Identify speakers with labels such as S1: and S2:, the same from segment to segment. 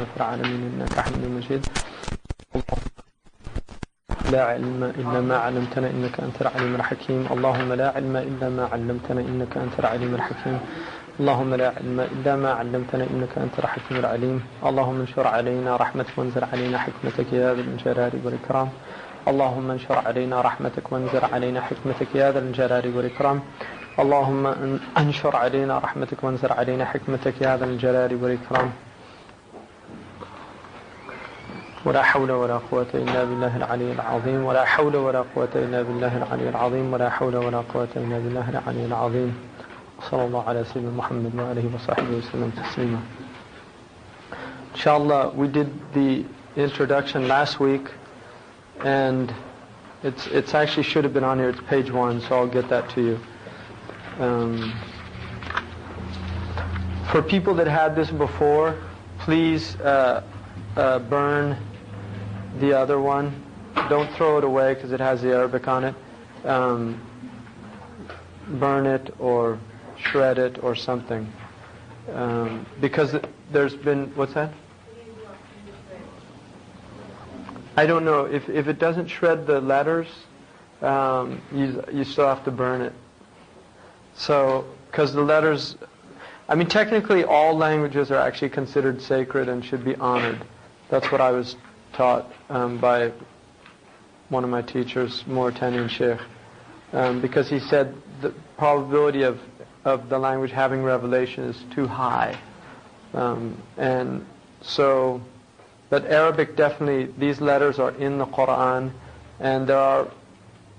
S1: في العالمين إنك حميد مجيد. لا علم إلا ما علمتنا إنك أنت العليم الحكيم. اللهم لا علم إلا ما علمتنا إنك أنت العليم الحكيم. اللهم لا علم إلا ما علمتنا إنك أنت الحكيم العليم. اللهم انشر علينا رحمتك وانزل علينا حكمتك يا ذا الجلال والإكرام. اللهم انشر علينا رحمتك وانزل علينا حكمتك يا ذا الجلال والإكرام. اللهم انشر علينا رحمتك وانزل علينا حكمتك يا ذا الجلال والإكرام. ولا حول ولا قوة إلا بالله العلي العظيم. ولا حول ولا قوة إلا بالله العلي العظيم. ولا حول ولا قوة إلا بالله العلي العظيم. صلى الله على سيدنا محمد وآله وصحبه وسلم تسليما. Inshallah, we did the introduction last week, and it's actually should have been on here. It's page 1, so I'll get that to you. For people that had this before, please burn the other one. Don't throw it away because it has the Arabic on it. Burn it or shred it or something. Because there's been, what's that? I don't know. If it doesn't shred the letters, you still have to burn it. So, because the letters, I mean, technically all languages are actually considered sacred and should be honored. That's what I was taught by one of my teachers, Mauritanian Sheikh, because he said the probability of the language having revelation is too high. And so, but Arabic definitely, these letters are in the Quran, and there are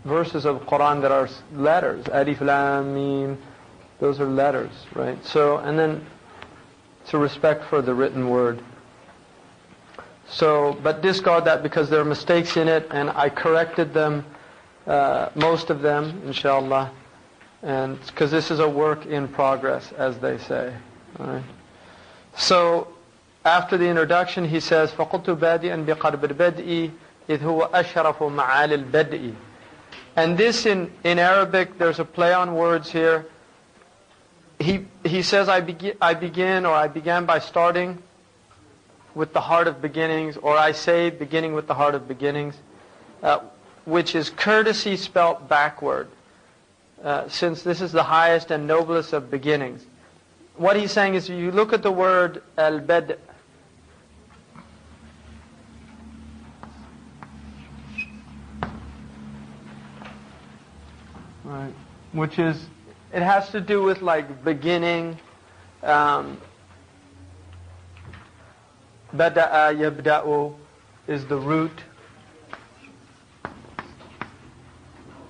S1: verses of the Quran that are letters. Alif, Lam, Mim, those are letters, right? So, and then it's a respect for the written word. So, but discard that because there are mistakes in it, and I corrected them, most of them, inshallah. And because this is a work in progress, as they say. All right. So, after the introduction, he says, فَقُلْتُ بَادِئًا بِقَرْبِ الْبَدْءِ إِذْ هُوَ أَشْرَفُ مَعَالِ الْبَدْءِ. And this in Arabic, there's a play on words here. He says, I began by starting with the heart of beginnings, or I say beginning with the heart of beginnings, which is courtesy spelt backward, since this is the highest and noblest of beginnings. What he's saying is, you look at the word al-bad', right, which is, it has to do with like beginning. Bada'a yabda'u is the root,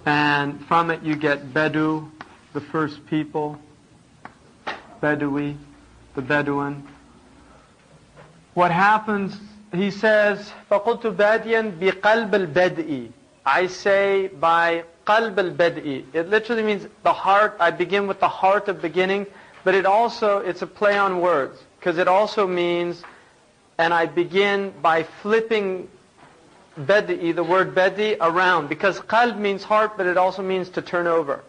S1: and from it you get Bedu, the first people, Bedawi, the Bedouin. What happens, he says, فَقُلْتُ بَادِيًا بِقَلْبِ الْبَدْءِ. I say by qalb al-bad'i. It literally means the heart. I begin with the heart of beginning, but it's a play on words, because it also means, and I begin by flipping bad'i, the word bad'i, around, because qalb means heart, but it also means to turn over.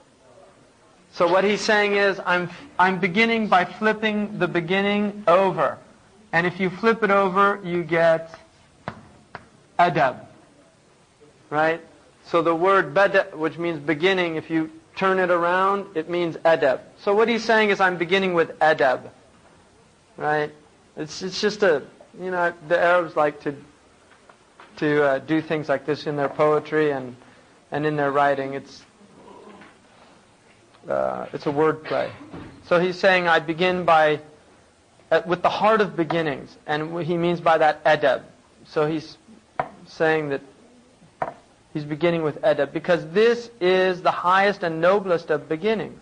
S1: So what he's saying is, I'm beginning by flipping the beginning over, and if you flip it over, you get adab, right? So the word bada', which means beginning, if you turn it around, it means adab. So what he's saying is, I'm beginning with adab, right? It's just the Arabs like to do things like this in their poetry and in their writing. It's a word play. So he's saying, I begin with the heart of beginnings, and he means by that adab. So he's saying that he's beginning with adab, because this is the highest and noblest of beginnings.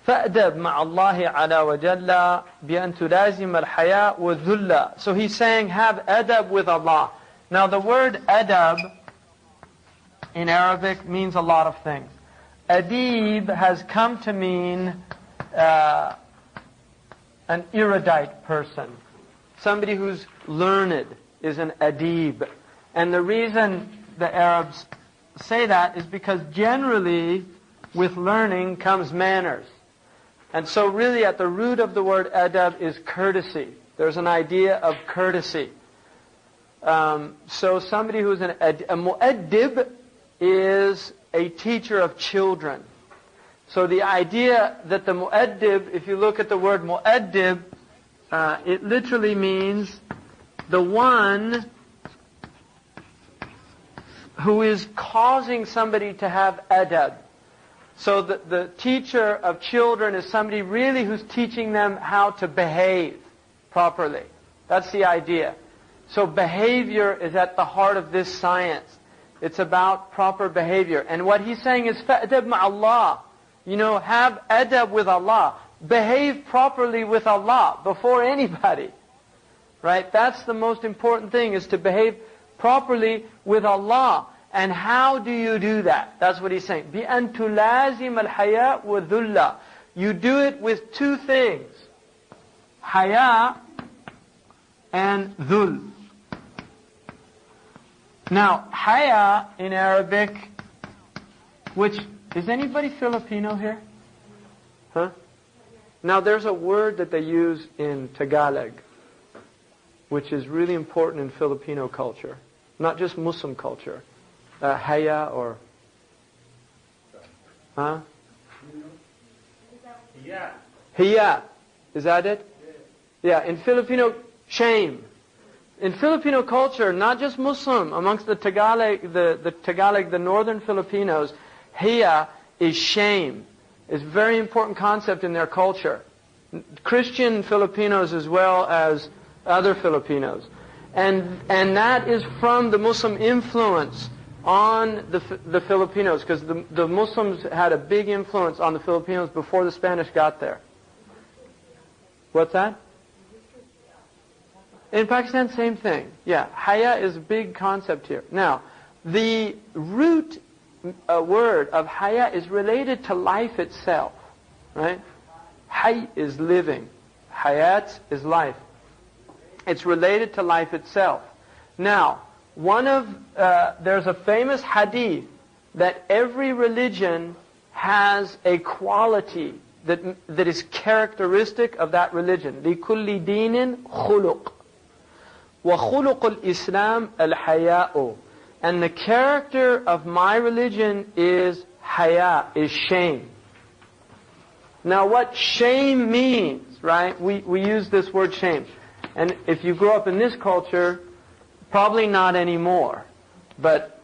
S1: فَأْدَبْ مَعَ اللَّهِ عَلَى وَجَلَّ بِأَن تُلَازِمَ الْحَيَاءُ وَالذُّلَّ. So he's saying, have adab with Allah. Now the word adab in Arabic means a lot of things. Adib has come to mean an erudite person. Somebody who's learned is an adib. And the reason the Arabs say that is because generally with learning comes manners. And so really at the root of the word adab is courtesy. There's an idea of courtesy. So somebody who's a mu'addib is a teacher of children. So the idea that the mu'addib, if you look at the word mu'addib, it literally means the one who is causing somebody to have adab. So the teacher of children is somebody really who's teaching them how to behave properly. That's the idea. So behavior is at the heart of this science. It's about proper behavior. And what he's saying is, فَأْدَبْ مَعَ اللَّهِ. You know, have adab with Allah. Behave properly with Allah before anybody. Right? That's the most important thing, is to behave properly with Allah. And how do you do that? That's what he's saying. بِأَن تُلَازِمَ الْحَيَاءُ وَذُلَّ. You do it with two things. Haya and dhul. Now, haya in Arabic, which, is anybody Filipino here? Huh? Now there's a word that they use in Tagalog, which is really important in Filipino culture. Not just Muslim culture. Haya or... Huh? Hiya. Is that it? Yeah, in Filipino, shame. In Filipino culture, not just Muslim, amongst the Tagalog, the northern Filipinos, hiya is shame. It's a very important concept in their culture. Christian Filipinos as well as other Filipinos. And that is from the Muslim influence on the Filipinos, because the Muslims had a big influence on the Filipinos before the Spanish got there. What's that? In Pakistan, same thing. Yeah, haya is a big concept here. Now, the root word of haya is related to life itself, right? Hay is living. Hayat is life. It's related to life itself. Now, there's a famous hadith that every religion has a quality that is characteristic of that religion. لِكُلِّ دِينٍ خُلُقٍ وَخُلُقُ الْإِسْلَامِ الْحَيَاءُ. And the character of my religion is haya, is shame. Now what shame means, right? We use this word shame. And if you grew up in this culture, probably not anymore. But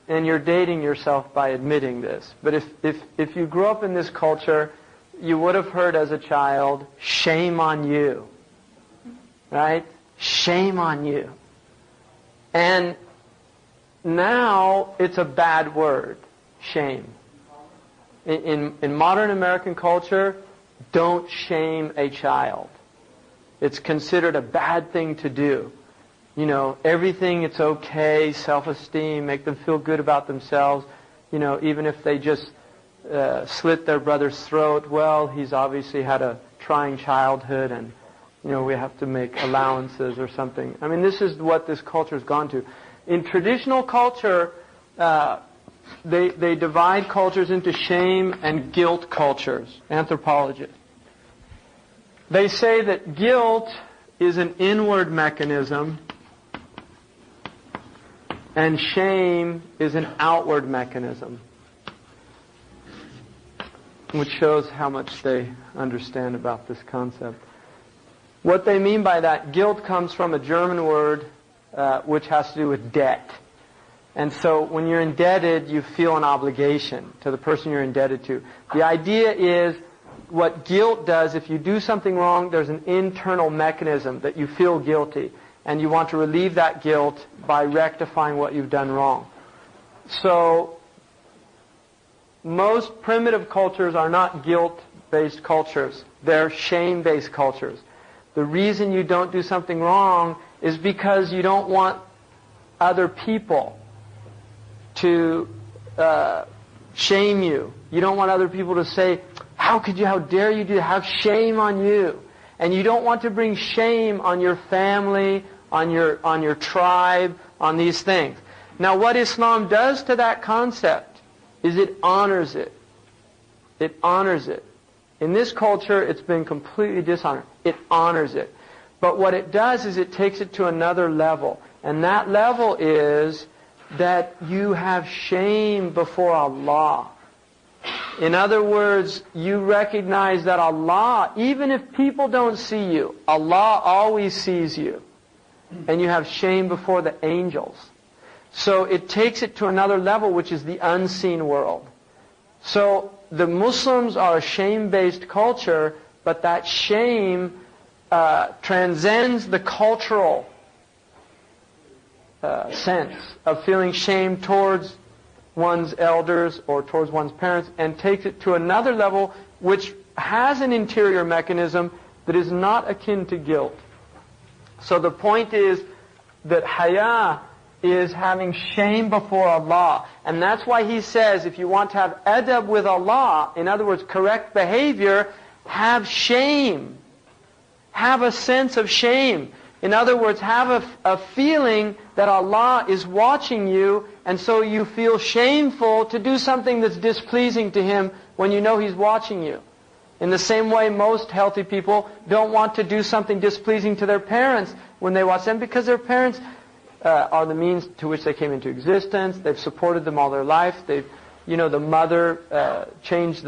S1: and you're dating yourself by admitting this. But if you grew up in this culture, you would have heard as a child, shame on you. Right? Shame on you. And now it's a bad word, shame. In modern American culture, don't shame a child. It's considered a bad thing to do. You know, everything, it's okay, self-esteem, make them feel good about themselves. You know, even if they just slit their brother's throat, well, he's obviously had a trying childhood and, you know, we have to make allowances or something. I mean, this is what this culture has gone to. In traditional culture, they divide cultures into shame and guilt cultures, anthropologists. They say that guilt is an inward mechanism and shame is an outward mechanism, which shows how much they understand about this concept. What they mean by that, guilt comes from a German word which has to do with debt. And so when you're indebted, you feel an obligation to the person you're indebted to. The idea is, what guilt does, if you do something wrong, there's an internal mechanism that you feel guilty. And you want to relieve that guilt by rectifying what you've done wrong. So, most primitive cultures are not guilt-based cultures. They're shame-based cultures. The reason you don't do something wrong is because you don't want other people to shame you. You don't want other people to say, how dare you do that? Have shame on you. And you don't want to bring shame on your family, on your tribe, on these things. Now what Islam does to that concept is it honors it. It honors it. In this culture, it's been completely dishonored. It honors it. But what it does is it takes it to another level. And that level is that you have shame before Allah. In other words, you recognize that Allah, even if people don't see you, Allah always sees you. And you have shame before the angels. So it takes it to another level, which is the unseen world. So the Muslims are a shame-based culture, but that shame transcends the cultural sense of feeling shame towards one's elders or towards one's parents, and takes it to another level which has an interior mechanism that is not akin to guilt. So the point is that haya is having shame before Allah. And that's why he says, if you want to have adab with Allah, in other words, correct behavior, have shame. Have a sense of shame. In other words, have a feeling that Allah is watching you, and so you feel shameful to do something that's displeasing to Him when you know He's watching you. In the same way, most healthy people don't want to do something displeasing to their parents when they watch them, because their parents are the means to which they came into existence. They've supported them all their life. They've, the mother changed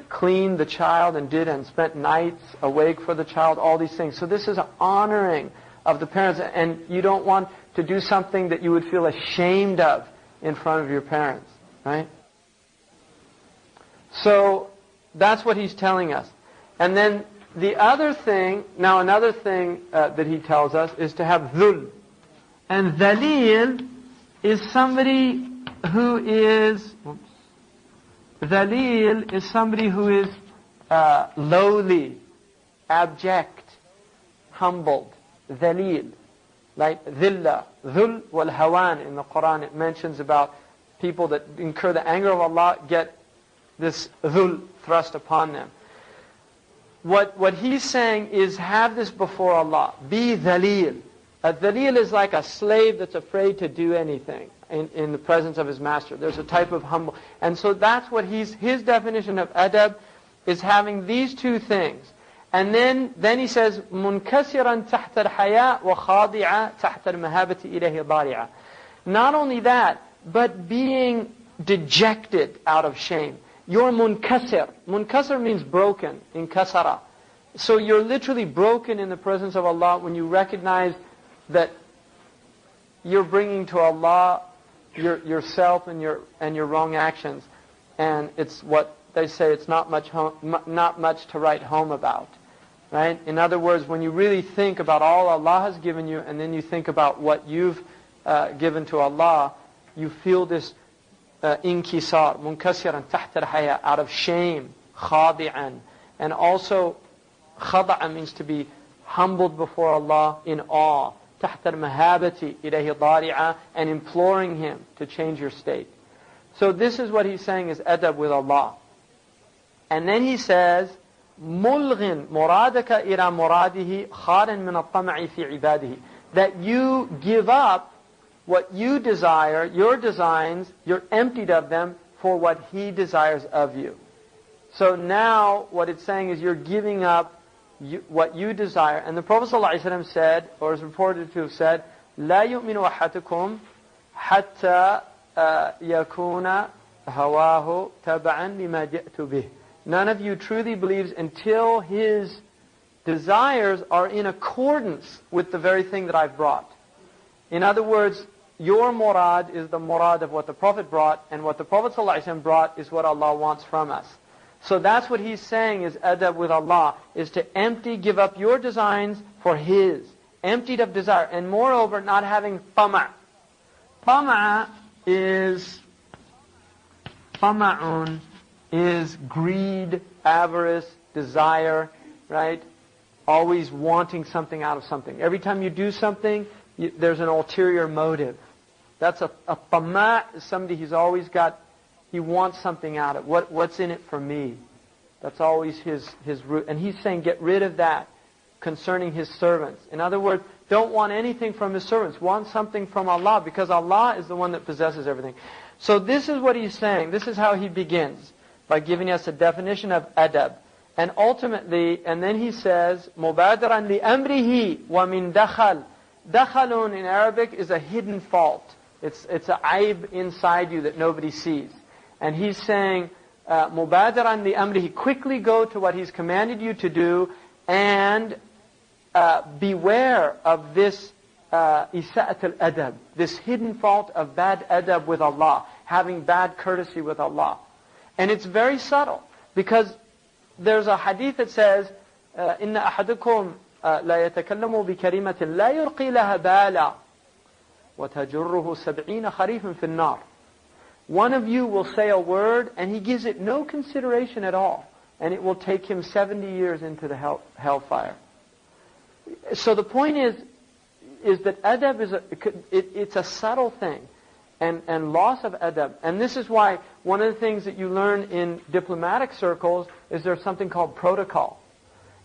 S1: cleaned the child and spent nights awake for the child, all these things. So this is an honoring of the parents, and you don't want to do something that you would feel ashamed of in front of your parents, right? So that's what he's telling us. And then the other thing, another thing that he tells us is to have dhul. And dhalil is somebody who is... Dhalil is somebody who is lowly, abject, humbled. Dhalil. Like dhilla. Dhul wal hawan in the Quran. It mentions about people that incur the anger of Allah get this dhul thrust upon them. What he's saying is have this before Allah. Be dhalil. A dhalil is like a slave that's afraid to do anything in the presence of his master. There's a type of humble. And so that's what his definition of adab is, having these two things. And then he says, munkasiran tahta al-haya wa khadi'a tahta al-mahabati ilayhi dari'a. Not only that, but being dejected out of shame. You're munkasir. Munkasir means broken, in kasara. So you're literally broken in the presence of Allah when you recognize that you're bringing to Allah yourself and your wrong actions, and it's what they say, it's not much to write home about, right? In other words, when you really think about all Allah has given you, and then you think about what you've given to Allah, you feel this inkisar, munkasiran tahta al-haya, out of shame, khadi'an, and also khada'a means to be humbled before Allah in awe. تحت المهابة إليه ضارعة, and imploring Him to change your state. So this is what he's saying is adab with Allah. And then he says, مُلْغٍ مُرَادَكَ إِلَى مُرَادِهِ خَارٍ مِنَ الطَّمَعِ فِي عِبَادِهِ. That you give up what you desire, your designs, you're emptied of them for what He desires of you. So now what it's saying is you're giving up what you desire. And the Prophet ﷺ said, or is reported to have said, لا يؤمن أحدكم حتى يكون هواه تبعا لما جئت به. None of you truly believes until his desires are in accordance with the very thing that I've brought. In other words, your murad is the murad of what the Prophet brought, and what the Prophet ﷺ brought is what Allah wants from us. So that's what he's saying is adab with Allah, is to give up your designs for His, emptied of desire, and moreover not having tama'. Tama'un is greed, avarice, desire, right? Always wanting something out of something. Every time you do something, there's an ulterior motive. That's a tama' is somebody who's always got, he wants something out of it. What's in it for me? That's always his root. And he's saying get rid of that concerning His servants. In other words, don't want anything from His servants. Want something from Allah, because Allah is the one that possesses everything. So this is what he's saying. This is how he begins, by giving us a definition of adab. And ultimately, and then he says, مُبَادِرًا لِأَمْرِهِ وَمِن دَخَلْ. Dakhalun in Arabic is a hidden fault. It's a aib inside you that nobody sees. And he's saying, مُبَادِرًا لِأَمْرِهِ, quickly go to what he's commanded you to do, and beware of this isa'at al-adab, this hidden fault of bad adab with Allah, having bad courtesy with Allah. And it's very subtle, because there's a hadith that says, إِنَّ أَحَدُكُمْ لَا يَتَكَلَّمُ بِكَلِمَةٍ لَا يُلْقِي لَهَا بَالًا وَتَجُرُّهُ سَبْعِينَ خَرِيفٍ فِي النَّارِ. One of you will say a word, and he gives it no consideration at all, and it will take him 70 years into the hellfire. So the point is that adab it's a subtle thing, and loss of adab. And this is why one of the things that you learn in diplomatic circles is there's something called protocol.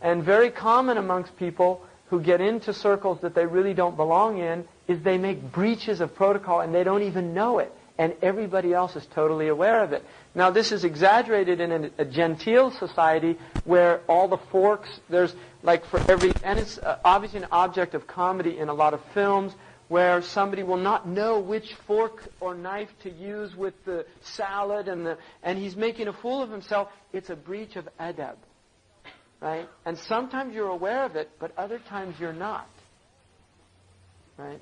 S1: And very common amongst people who get into circles that they really don't belong in is they make breaches of protocol and they don't even know it. And everybody else is totally aware of it. Now this is exaggerated in a genteel society where all the forks, there's like for every, and it's obviously an object of comedy in a lot of films, where somebody will not know which fork or knife to use with the salad, and he's making a fool of himself. It's a breach of adab. Right? And sometimes you're aware of it, but other times you're not. Right?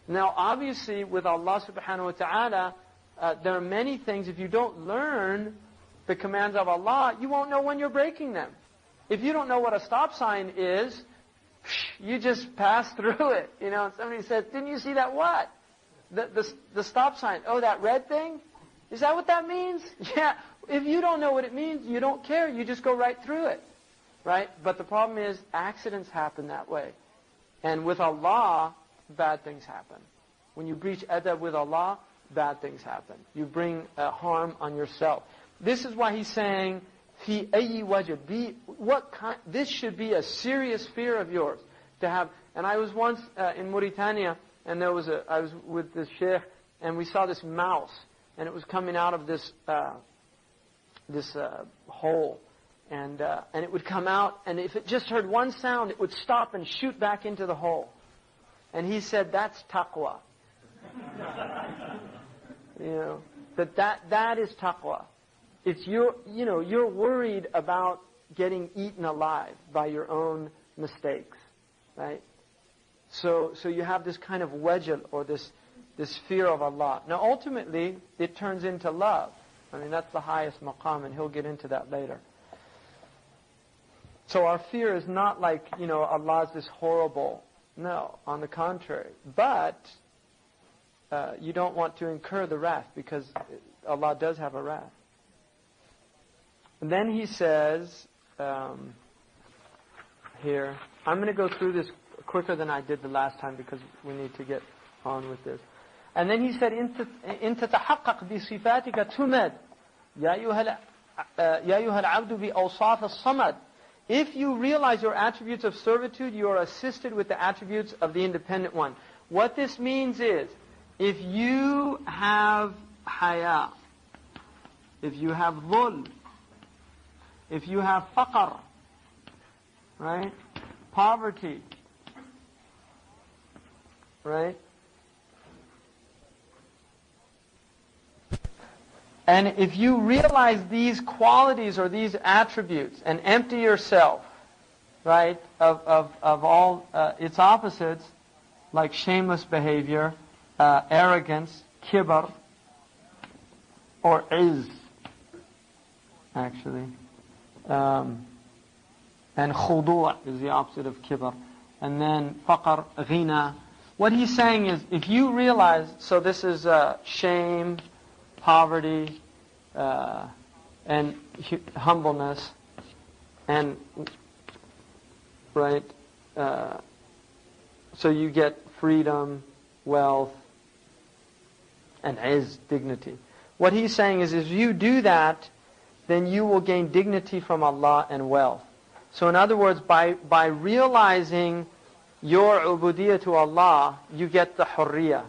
S1: Now, obviously, with Allah subhanahu wa ta'ala, there are many things, if you don't learn the commands of Allah, you won't know when you're breaking them. If you don't know what a stop sign is, you just pass through it. You know, somebody says, didn't you see that what? The stop sign. Oh, that red thing? Is that what that means? Yeah. If you don't know what it means, you don't care. You just go right through it. Right? But the problem is, accidents happen that way. And with Allah, bad things happen. When you breach adab with Allah, bad things happen. You bring harm on yourself. This is why he's saying, fi ayyi wajh, this should be a serious fear of yours to have. And I was once in Mauritania, and I was with this Sheikh, and we saw this mouse, and it was coming out of this hole. And it would come out, and if it just heard one sound, it would stop and shoot back into the hole. And he said, that's taqwa. You know, that is taqwa. It's you're worried about getting eaten alive by your own mistakes, right? So you have this kind of wajal, or this fear of Allah. Now ultimately, it turns into love. I mean, that's the highest maqam, and he'll get into that later. So our fear is not like, Allah's this horrible. No, on the contrary. But you don't want to incur the wrath, because Allah does have a wrath. And then he says, here, I'm going to go through this quicker than I did the last time, because we need to get on with this. And then he said, إِن تَتَحَقَّقْ بِصِفَاتِكَ تُمَدْ يَا أَيُّهَا الْعَبْدُ بِأَوْصَافِ الصَّمَدِ. If you realize your attributes of servitude, you are assisted with the attributes of the independent one. What this means is, if you have haya, if you have dhul, if you have faqr, right? Poverty, right? And if you realize these qualities or these attributes and empty yourself, right, of all its opposites, like shameless behavior, arrogance, kibr, or izz, actually. And khudu' is the opposite of kibr. And then faqr, ghina. What he's saying is, if you realize, so this is shame, poverty, and humbleness, and right, so you get freedom, wealth, and izz, dignity. What he's saying is, if you do that, then you will gain dignity from Allah and wealth. So in other words, by realizing your ubudiyyah to Allah, you get the hurriyah.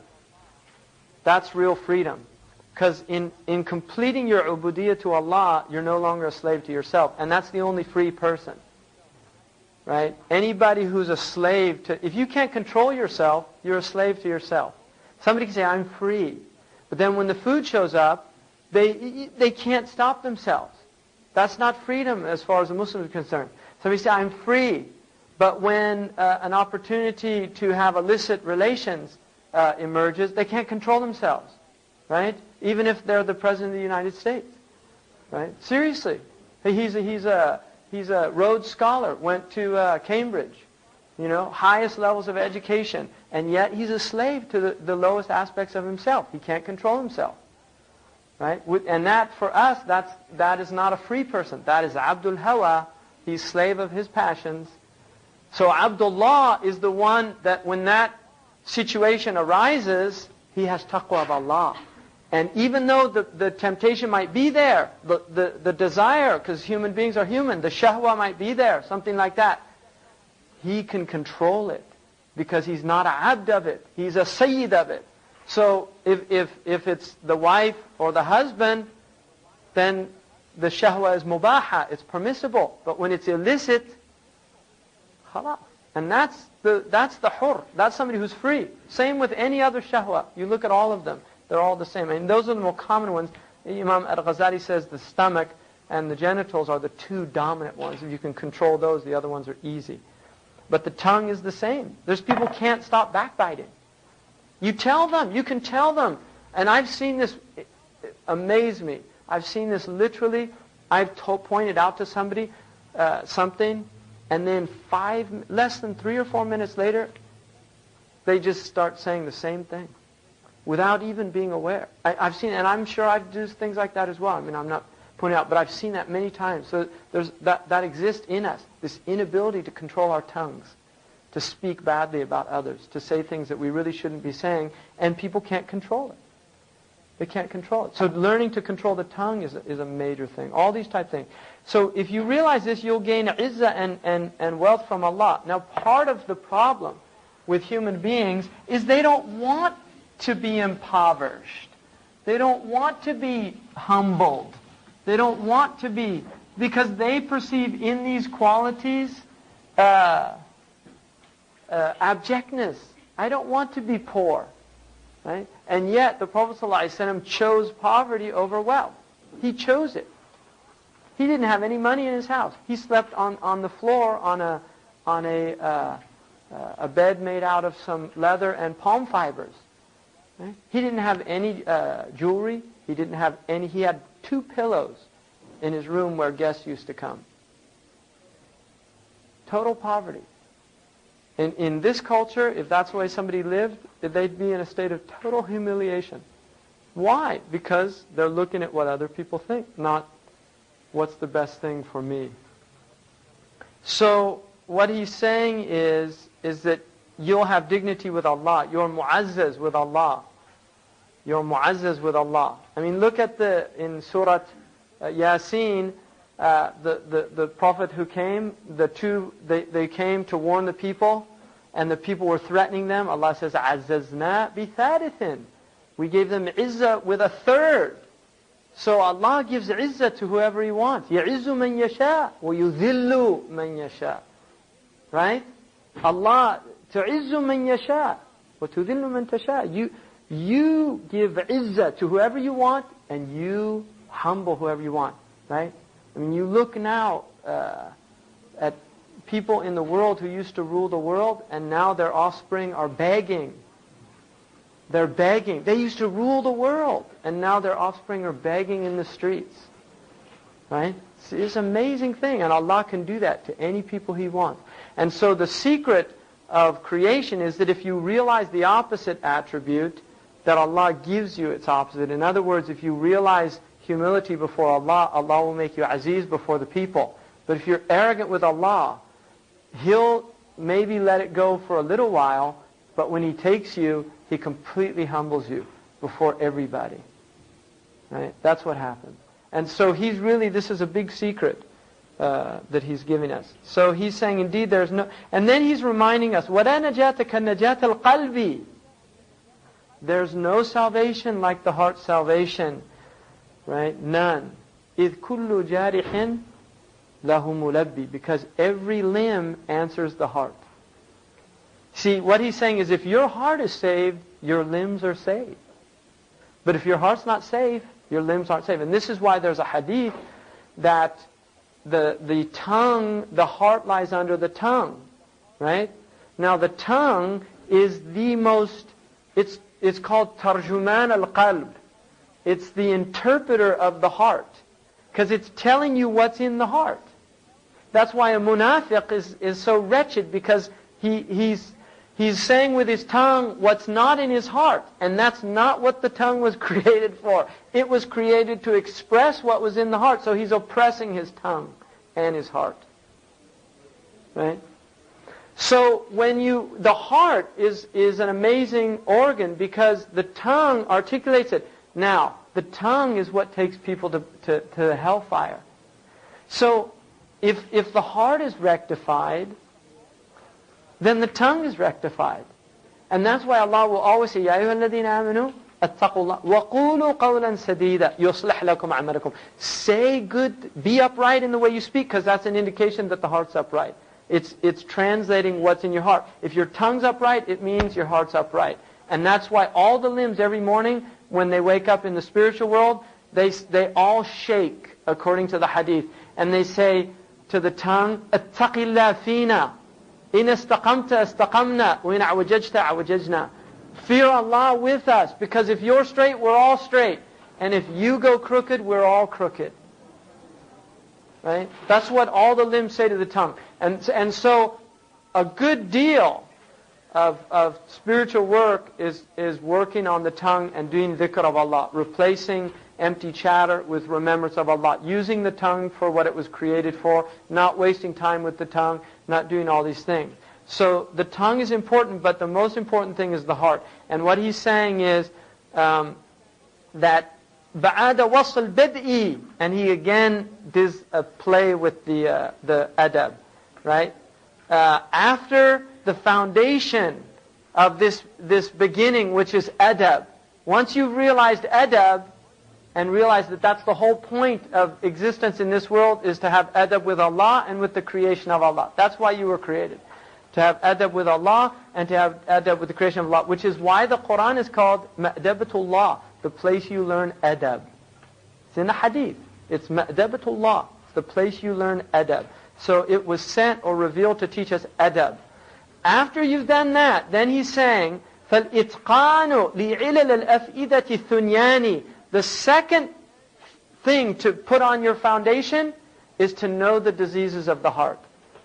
S1: That's real freedom. Because in completing your ubudiyyah to Allah, you're no longer a slave to yourself. And that's the only free person. Right? Anybody who's a slave to... If you can't control yourself, you're a slave to yourself. Somebody can say, I'm free. But then when the food shows up, they can't stop themselves. That's not freedom as far as the Muslim is concerned. Somebody say, I'm free. But when an opportunity to have illicit relations emerges, they can't control themselves. Right? Even if they're the President of the United States. Right? Seriously. He's a Rhodes Scholar, went to Cambridge. Highest levels of education. And yet he's a slave to the lowest aspects of himself. He can't control himself. Right? And that, for us, that is not a free person. That is Abdul Hawa. He's slave of his passions. So Abdullah is the one that when that situation arises, he has taqwa of Allah. And even though the temptation might be there, the desire, because human beings are human, the shahwa might be there, something like that, he can control it. Because he's not a abd of it. He's a sayyid of it. So if it's the wife or the husband, then the shahwa is mubaha, it's permissible. But when it's illicit, khalas. And that's the hur. That's somebody who's free. Same with any other shahwa. You look at all of them. They're all the same. And those are the more common ones. Imam al-Ghazali says the stomach and the genitals are the two dominant ones. If you can control those, the other ones are easy. But the tongue is the same. There's people who can't stop backbiting. You tell them. You can tell them. And I've seen this amaze me. I've seen this literally. I've pointed out to somebody something, and then less than 3 or 4 minutes later, they just start saying the same thing without even being aware. I've seen, and I'm sure I do things like that as well. I mean, I'm not pointing out, but I've seen that many times. So there's that exists in us, this inability to control our tongues, to speak badly about others, to say things that we really shouldn't be saying, and people can't control it. They can't control it. So learning to control the tongue is a major thing. All these type of things. So if you realize this, you'll gain izzah and wealth from Allah. Now, part of the problem with human beings is they don't want to be impoverished. They don't want to be humbled. They don't want to be, because they perceive in these qualities abjectness. I don't want to be poor. Right? And yet the Prophet ﷺ chose poverty over wealth. He chose it. He didn't have any money in his house. He slept on the floor on a bed made out of some leather and palm fibers. Right? He didn't have any jewelry. He didn't have any. He had 2 pillows in his room where guests used to come. Total poverty. In this culture, if that's the way somebody lived, they'd be in a state of total humiliation. Why? Because they're looking at what other people think, not what's the best thing for me. So what he's saying is that you'll have dignity with Allah. You're mu'azzaz with Allah. You're mu'azzaz with Allah. I mean, look at in Surah Yasin, the prophet who came, they came to warn the people, and the people were threatening them. Allah says, "Azzazna bi-thalithin." We gave them izzah with a third. So Allah gives izzah to whoever He wants. يَعِزُّ مَنْ يَشَاءُ وَيُذِلُّ مَنْ يَشَاءُ. Right? Allah, تُعِزُّ مَنْ يَشَاءُ وَتُذِلُّ مَنْ تَشَاءُ. You give izzah to whoever you want, and you humble whoever you want. Right? I mean, you look now at people in the world who used to rule the world, and now their offspring are begging. They're begging. They used to rule the world, and now their offspring are begging in the streets. Right? It's an amazing thing, and Allah can do that to any people He wants. And so the secret of creation is that if you realize the opposite attribute, that Allah gives you its opposite. In other words, if you realize humility before Allah, Allah will make you aziz before the people. But if you're arrogant with Allah, He'll maybe let it go for a little while, but when He takes you, He completely humbles you before everybody. Right? That's what happens. And so this is a big secret that He's giving us. So He's saying, indeed, there's no... And then He's reminding us, وَلَا نَجَاةَ كَنَّجَاةَ الْقَلْبِ. There's no salvation like the heart's salvation. Right? None. إِذْ كُلُّ جَارِحٍ لَهُ مُلَبِّي. Because every limb answers the heart. See, what he's saying is if your heart is saved, your limbs are saved. But if your heart's not saved, your limbs aren't saved. And this is why there's a hadith that the tongue, the heart lies under the tongue. Right? Now the tongue is the most, it's called tarjuman al-qalb. It's the interpreter of the heart. Because it's telling you what's in the heart. That's why a munafiq is so wretched, because he's saying with his tongue what's not in his heart. And that's not what the tongue was created for. It was created to express what was in the heart. So he's oppressing his tongue and his heart. Right? So the heart is an amazing organ, because the tongue articulates it. Now, the tongue is what takes people to hellfire. So, if the heart is rectified, then the tongue is rectified. And that's why Allah will always say, يَا أَيُّهَا الَّذِينَ آمَنُوا اتَّقُوا اللَّهَ وَقُولُوا قَوْلًا سَدِيدًا يُصْلِحْ لَكُمْ أَعْمَالَكُمْ. Say good, be upright in the way you speak, because that's an indication that the heart's upright. It's translating what's in your heart. If your tongue's upright, it means your heart's upright. And that's why all the limbs every morning, when they wake up in the spiritual world, they all shake according to the hadith. And they say to the tongue, اتَّقِ اللَّهَ فِينَا إِنَ اسْتَقَمْتَ اسْتَقَمْنَا وَإِنْ أَعْوَجَجْتَ أَعْوَجَجْنَا. Fear Allah with us, because if you're straight, we're all straight. And if you go crooked, we're all crooked. Right? That's what all the limbs say to the tongue. And so a good deal of spiritual work is working on the tongue and doing dhikr of Allah, replacing empty chatter with remembrance of Allah, using the tongue for what it was created for, not wasting time with the tongue, not doing all these things. So the tongue is important, but the most important thing is the heart. And what he's saying is that بَعَادَ وَصْلِ الْبَدْءِ, and he again does a play with the adab, right? After the foundation of this beginning, which is adab, once you've realized adab, and realize that that's the whole point of existence in this world, is to have adab with Allah and with the creation of Allah. That's why you were created. To have adab with Allah and to have adab with the creation of Allah. Which is why the Quran is called Ma'dabatullah, the place you learn adab. It's in the hadith. It's Ma'dabatullah. It's the place you learn adab. So it was sent or revealed to teach us adab. After you've done that, then he's saying, فَالْإِتْقَانُ لِعِلَلِ الْأَفْئِدَةِ الثُّنْيَانِ. The second thing to put on your foundation is to know the diseases of the heart.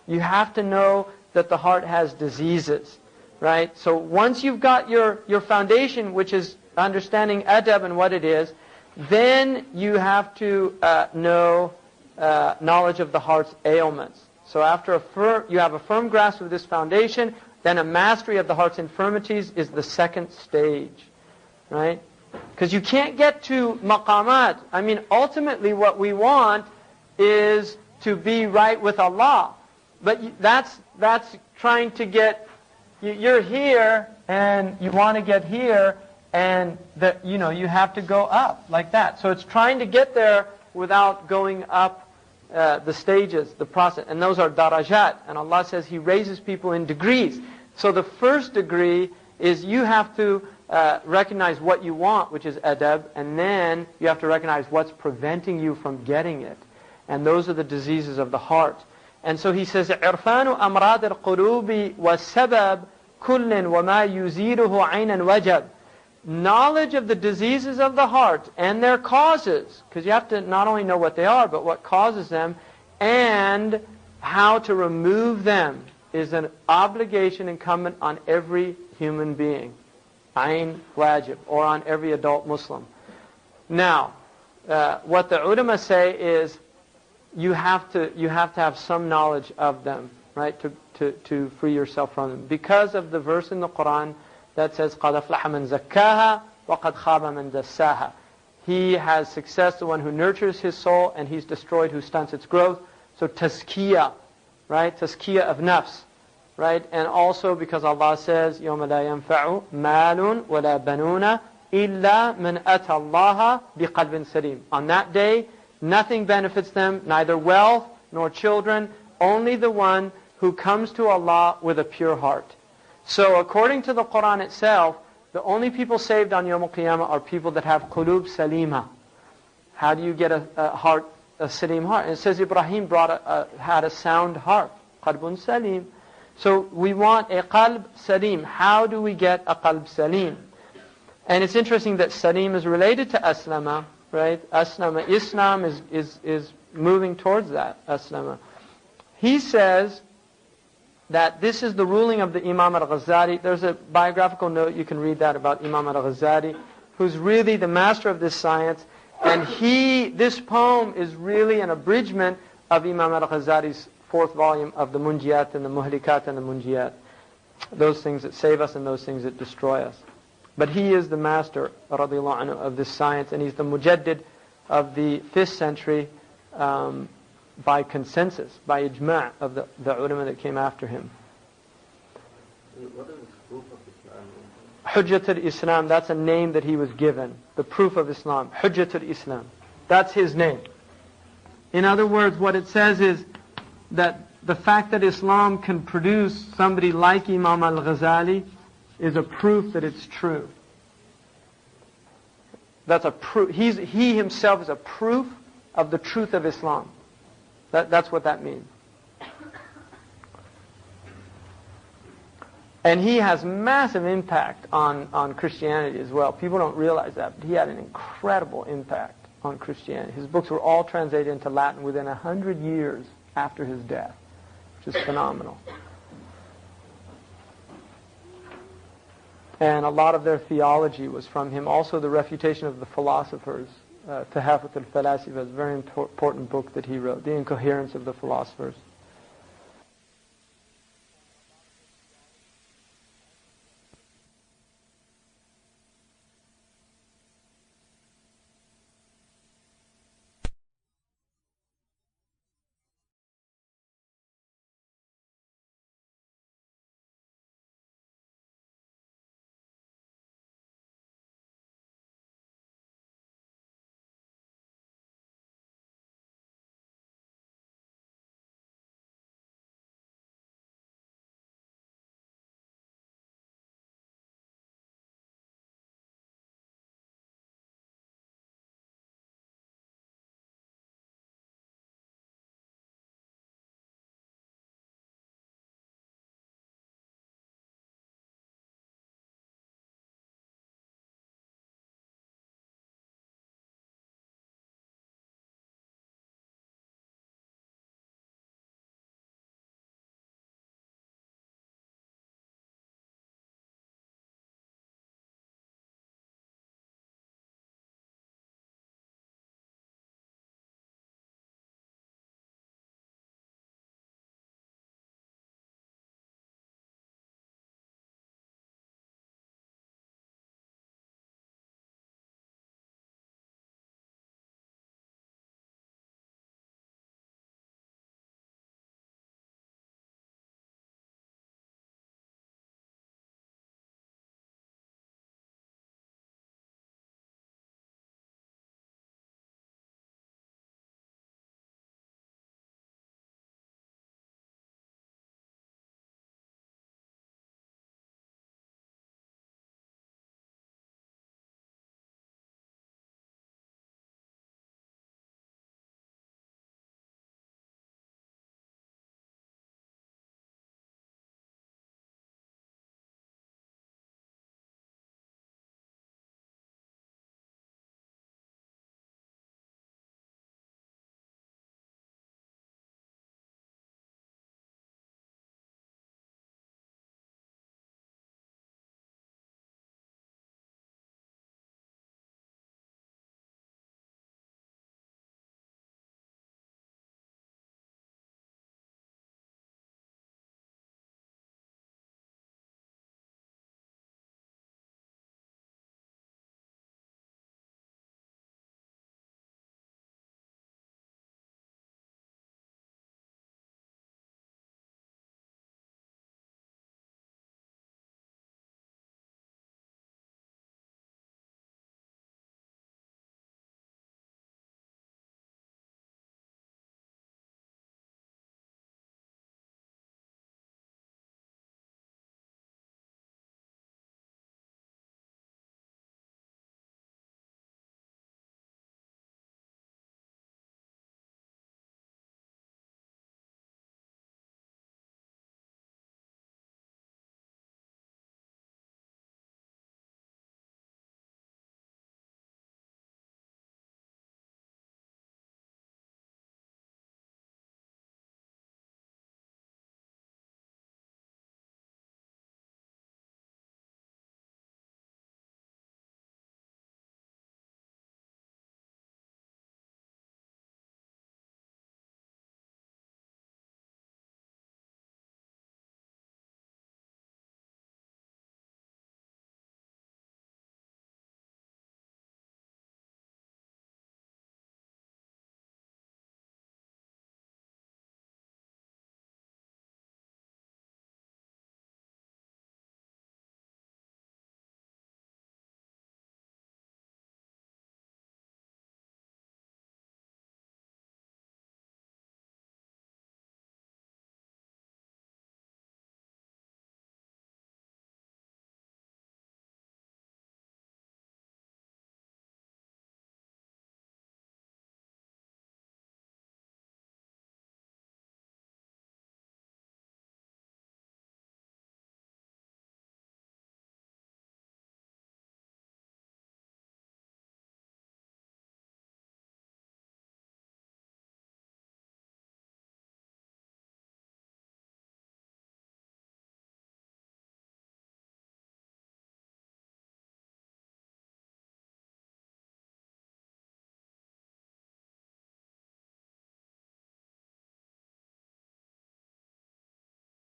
S1: You have to know that the heart has diseases, right? So once you've got your foundation, which is understanding adab and what it is, then you have to know knowledge of the heart's ailments. So after you have a firm grasp of this foundation, then a mastery of the heart's infirmities is the second stage, right? Because you can't get to maqamat. I mean, ultimately what we want is to be right with Allah. But that's trying to get, you're here and you want to get here, and you have to go up like that. So it's trying to get there without going up the stages, the process. And those are darajat. And Allah says He raises people in degrees. So the first degree is you have to recognize what you want, which is adab, and then you have to recognize what's preventing you from getting it. And those are the diseases of the heart. And so he says, عِرْفَانُ أَمْرَادِ الْقُلُوبِ وَالسَّبَبْ كُلٍّ وَمَا يُزِيرُهُ عَيْنًا وَجَبْ. Knowledge of the diseases of the heart and their causes, because you have to not only know what they are, but what causes them, and how to remove them, is an obligation incumbent on every human being. Ayn wajib, or on every adult Muslim. Now, what the ulama say is, you have to have some knowledge of them, right, to free yourself from them, because of the verse in the Quran that says, قَدْ أَفْلَحَ مَنْ زَكَّاهَا وَقَدْ خَابَ مَنْ دَسَّاهَا. He has success, the one who nurtures his soul, and he's destroyed who stunts its growth. So tazkiyah, right, tazkiyah of nafs. right? And also because Allah says, يَوْمَ لَا يَنْفَعُ مَالٌ وَلَا بَنُونَ إِلَّا مَنْ أَتَى اللَّهَ بِقَلْبٍ سَلِيمٍ. On that day, nothing benefits them, neither wealth nor children, only the one who comes to Allah with a pure heart. So according to the Quran itself, the only people saved on Yawm al-Qiyamah are people that have qulub salima. How do you get a heart, a salim heart? And it says Ibrahim had a sound heart, qalbun salim. So we want a qalb salim. How do we get a qalb salim? And it's interesting that salim is related to aslama, right? Aslama, Islam is moving towards that, aslama. He says that this is the ruling of the Imam al-Ghazali. There's a biographical note, you can read that, about Imam al-Ghazali, who's really the master of this science. And this poem is really an abridgment of Imam al-Ghazali's 4th volume of the Munjiyat and the Muhlikat and the Munjiyat. Those things that save us and those things that destroy us. But he is the master, radiallahu anhu, of this science, and he's the mujaddid of the 5th century by consensus, by ijma' of the ulama that came after him.
S2: What is the proof of Islam?
S1: Hujjat al-Islam, that's a name that he was given. The proof of Islam. Hujjat al-Islam. That's his name. In other words, what it says is that the fact that Islam can produce somebody like Imam al-Ghazali is a proof that it's true. That's a proof. He himself is a proof of the truth of Islam. That's what that means. And he has massive impact on Christianity as well. People don't realize that, but he had an incredible impact on Christianity. His books were all translated into Latin within 100 years after his death, which is phenomenal. And a lot of their theology was from him. Also, the refutation of the philosophers, Tahafut al-Falasifa, is a very important book that he wrote, The Incoherence of the Philosophers.